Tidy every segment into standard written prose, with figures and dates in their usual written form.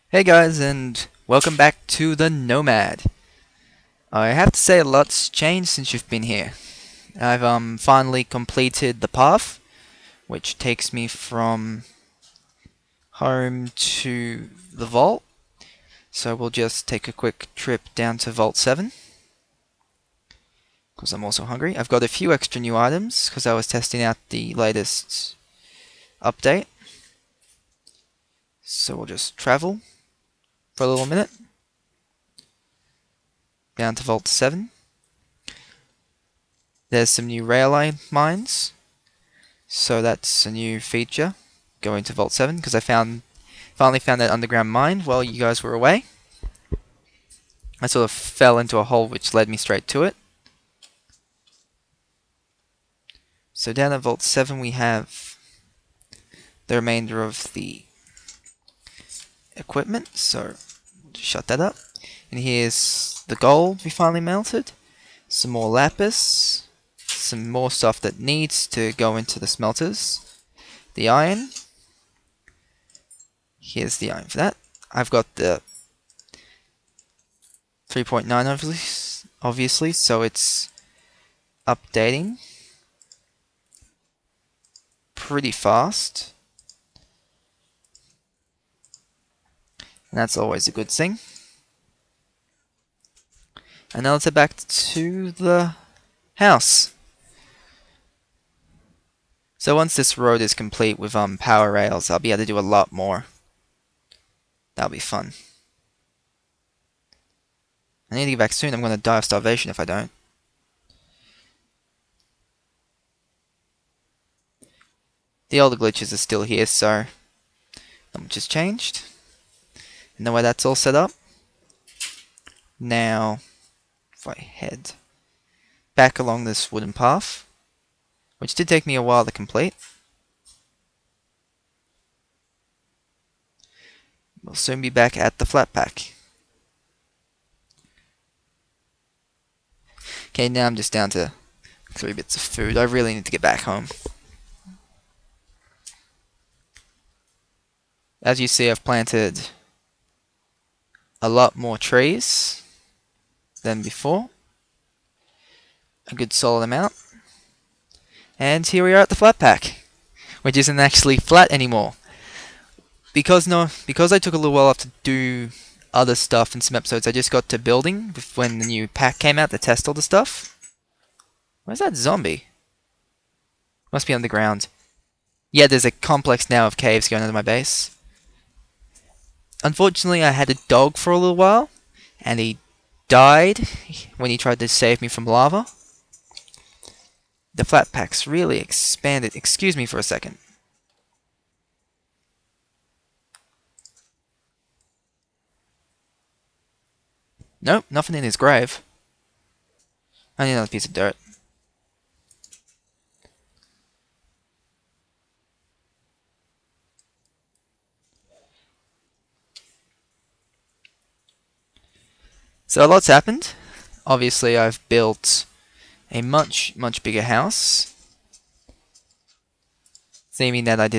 Hey guys, and welcome back to the Nomad. I have to say a lot's changed since you've been here. I've finally completed the path, which takes me from home to the vault. So we'll just take a quick trip down to Vault 7, because I'm also hungry. I've got a few extra new items, because I was testing out the latest update. So we'll just travel for a little minute down to Vault 7. There's some new rail line mines, so that's a new feature going to Vault 7 because I finally found that underground mine while you guys were away. I sort of fell into a hole which led me straight to it. So down at Vault 7 we have the remainder of the equipment, so just shut that up. And here's the gold we finally melted, some more lapis, some more stuff that needs to go into the smelters, the iron. Here's the iron for that. I've got the 3.9 obviously, so it's updating pretty fast. And that's always a good thing. And now let's head back to the house. So once this road is complete with power rails, I'll be able to do a lot more. That'll be fun. I need to get back soon. I'm going to die of starvation if I don't. The older glitches are still here, so not much has changed. And the way that's all set up. Now, if I head back along this wooden path, which did take me a while to complete, we'll soon be back at the Flatpack. Okay, now I'm just down to 3 bits of food. I really need to get back home. As you see, I've planted a lot more trees than before. A good solid amount. And here we are at the Flatpack, which isn't actually flat anymore. Because I took a little while off to do other stuff in some episodes, I just got to building when the new pack came out to test all the stuff. Where's that zombie? Must be underground. Yeah, there's a complex now of caves going under my base. Unfortunately, I had a dog for a little while, and he died when he tried to save me from lava. The Flatpack's really expanded. Excuse me for a second. Nope, nothing in his grave. I need another piece of dirt. So a lot's happened. Obviously, I've built a much bigger house, seeming that I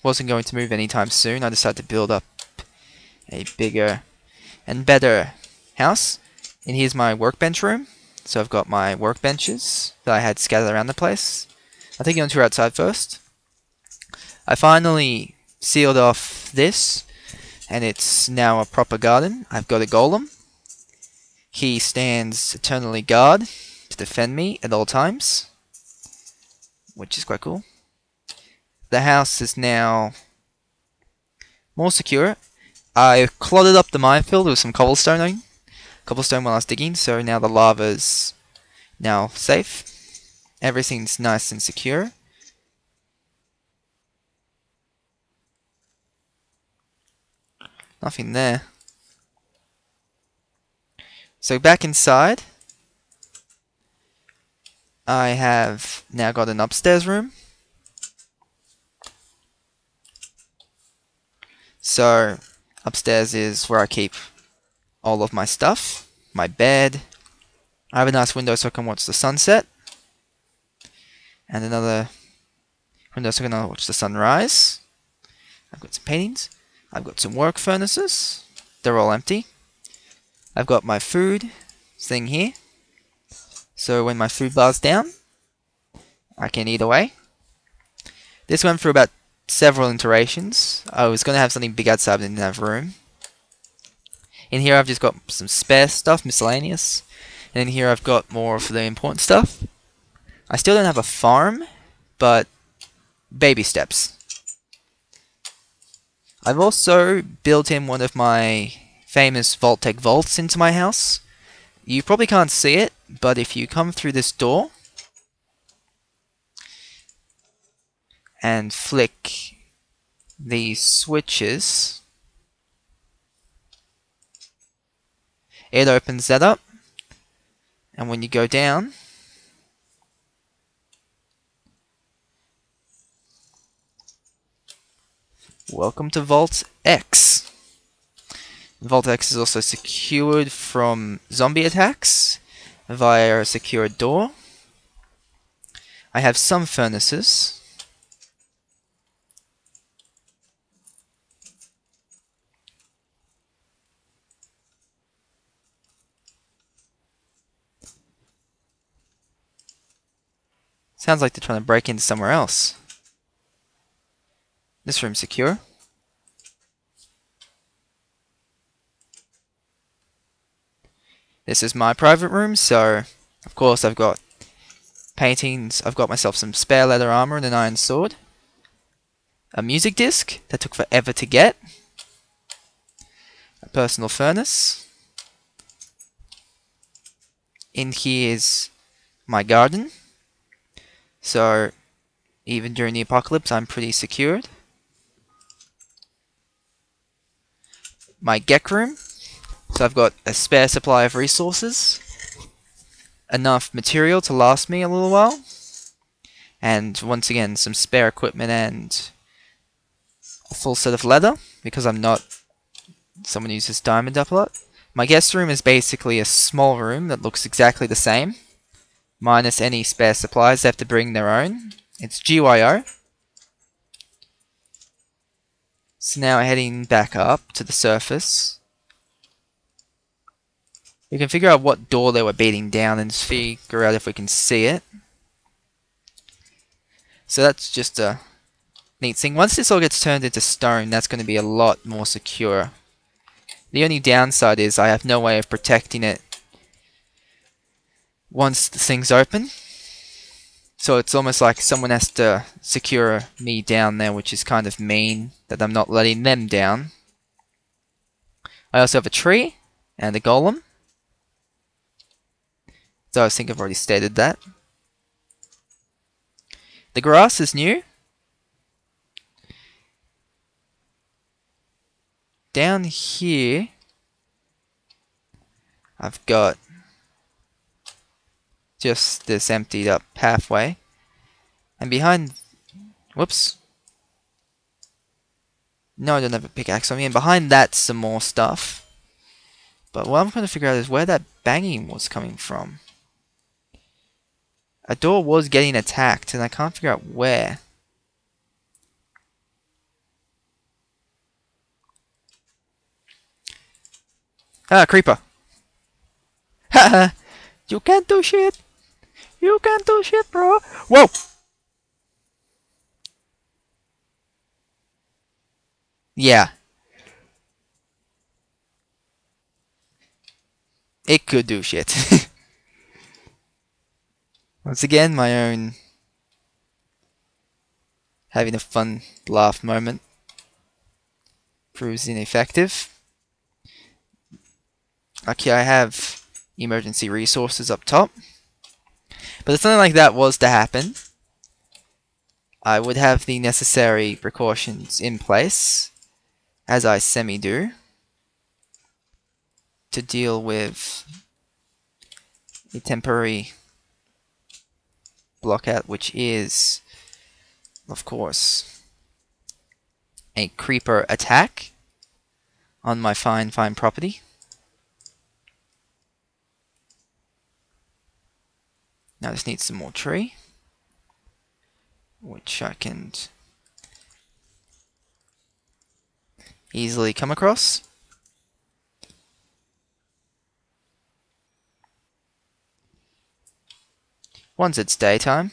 wasn't going to move anytime soon. I decided to build up a bigger and better house. And here's my workbench room. So I've got my workbenches that I had scattered around the place. I'll take you on a tour outside first. I finally sealed off this, and it's now a proper garden. I've got a golem. He stands eternally guard to defend me at all times, which is quite cool. The house is now more secure. I clodded up the minefield with some cobblestone while I was digging, so now the lava's now safe. Everything's nice and secure. Nothing there. So back inside, I have now got an upstairs room. So upstairs is where I keep all of my stuff, my bed. I have a nice window so I can watch the sunset. And another window so I can watch the sunrise. I've got some paintings. I've got some work furnaces. They're all empty. I've got my food thing here. So when my food bar's down, I can eat away. This went through about several iterations. I was going to have something big outside, but I didn't have room. In here I've just got some spare stuff, miscellaneous. And in here I've got more of the important stuff. I still don't have a farm, but baby steps. I've also built in one of my famous Vault-Tec vaults into my house. You probably can't see it, but if you come through this door and flick these switches, it opens that up, and when you go down, welcome to Vault X. Vault X is also secured from zombie attacks via a secured door. I have some furnaces. Sounds like they're trying to break into somewhere else. This room's secure. This is my private room, so of course I've got paintings. I've got myself some spare leather armor and an iron sword. A music disc that took forever to get. A personal furnace. In here is my garden. So even during the apocalypse, I'm pretty secured. My gek room. So I've got a spare supply of resources. Enough material to last me a little while. And once again, some spare equipment and a full set of leather, because I'm not someone who uses diamond up a lot. My guest room is basically a small room that looks exactly the same, minus any spare supplies. They have to bring their own. It's GYO. So now heading back up to the surface. We can figure out what door they were beating down and figure out if we can see it. So that's just a neat thing. Once this all gets turned into stone, that's going to be a lot more secure. The only downside is I have no way of protecting it once the thing's open. So it's almost like someone has to secure me down there, which is kind of mean that I'm not letting them down. I also have a tree and a golem. So I think I've already stated that. The grass is new. Down here, I've got just this emptied up pathway. And behind... Whoops. No, I don't have a pickaxe on me. And behind that, some more stuff. But what I'm trying to figure out is where that banging was coming from. A door was getting attacked, and I can't figure out where. Ah, creeper. Haha. You can't do shit. You can't do shit, bro. Whoa! Yeah. It could do shit. Once again, my own having a fun laugh moment proves ineffective. Okay, I have emergency resources up top. But if something like that was to happen, I would have the necessary precautions in place, as I semi-do, to deal with a temporary blockout, which is, of course, a creeper attack on my fine property. Now I just need some more tree, which I can easily come across. Once it's daytime,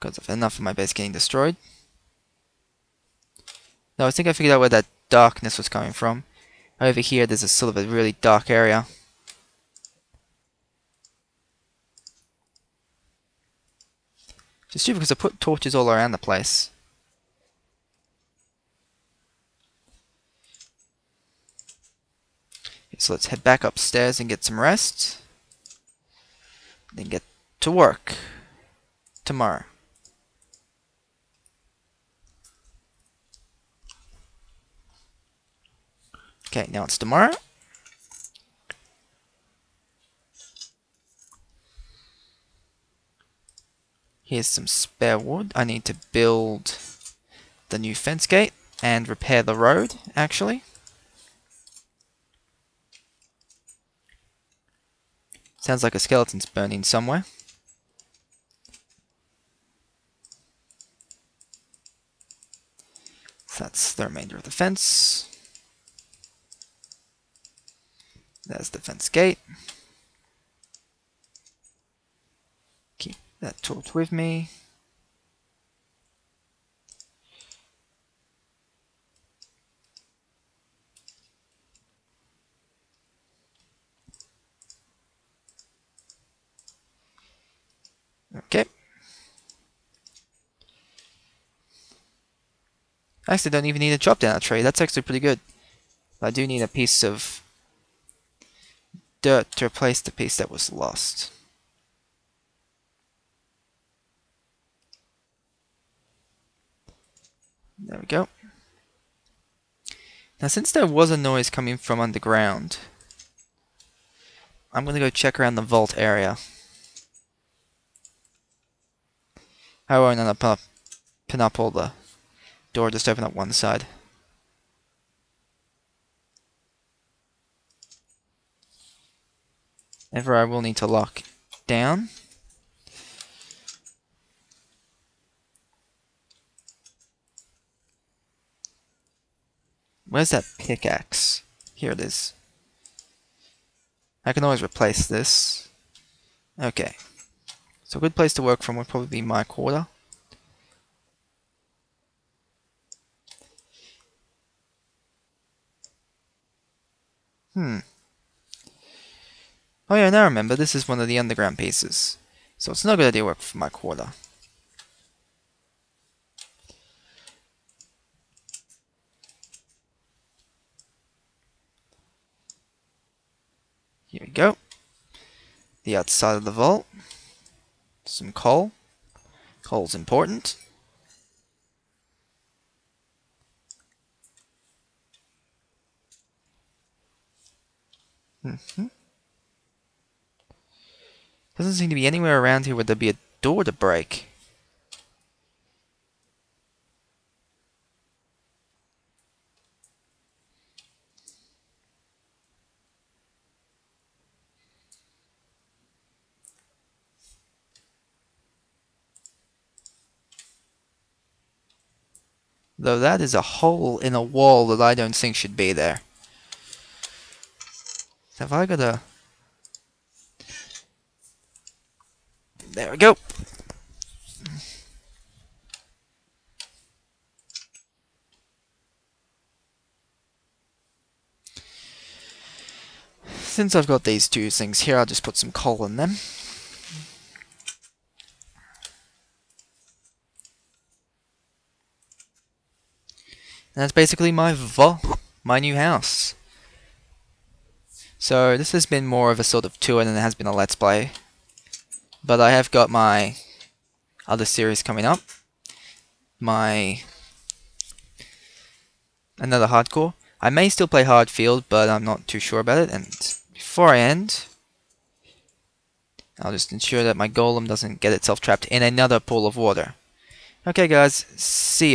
because of enough of my base getting destroyed. Now I think I figured out where that darkness was coming from. Over here there's a sort of a really dark area. Just stupid because I put torches all around the place. Okay, so let's head back upstairs and get some rest. Then get to work tomorrow. Okay, now it's tomorrow. Here's some spare wood. I need to build the new fence gate and repair the road, actually. Sounds like a skeleton's burning somewhere. So that's the remainder of the fence. There's the fence gate. Keep that torch with me. Okay. I actually don't even need to chop down a tree. That's actually pretty good. But I do need a piece of dirt to replace the piece that was lost. There we go. Now since there was a noise coming from underground, I'm going to go check around the vault area. I won't end up pin up all the door, just open up one side. Ever I will need to lock down. Where's that pickaxe? Here it is. I can always replace this. Okay. So a good place to work from would probably be my quarter. Oh yeah, now I remember, this is one of the underground pieces. So it's not a good idea to work from my quarter. Here we go. The outside of the vault. Some coal. Coal's important. Doesn't seem to be anywhere around here where there'd be a door to break. Though that is a hole in a wall that I don't think should be there. So if I gotta... There we go. Since I've got these two things here, I'll just put some coal in them. And that's basically my new house. So this has been more of a sort of tour than it has been a let's play. But I have got my other series coming up. Another hardcore. I may still play Hardfield, but I'm not too sure about it. And before I end, I'll just ensure that my golem doesn't get itself trapped in another pool of water. Okay guys, see ya.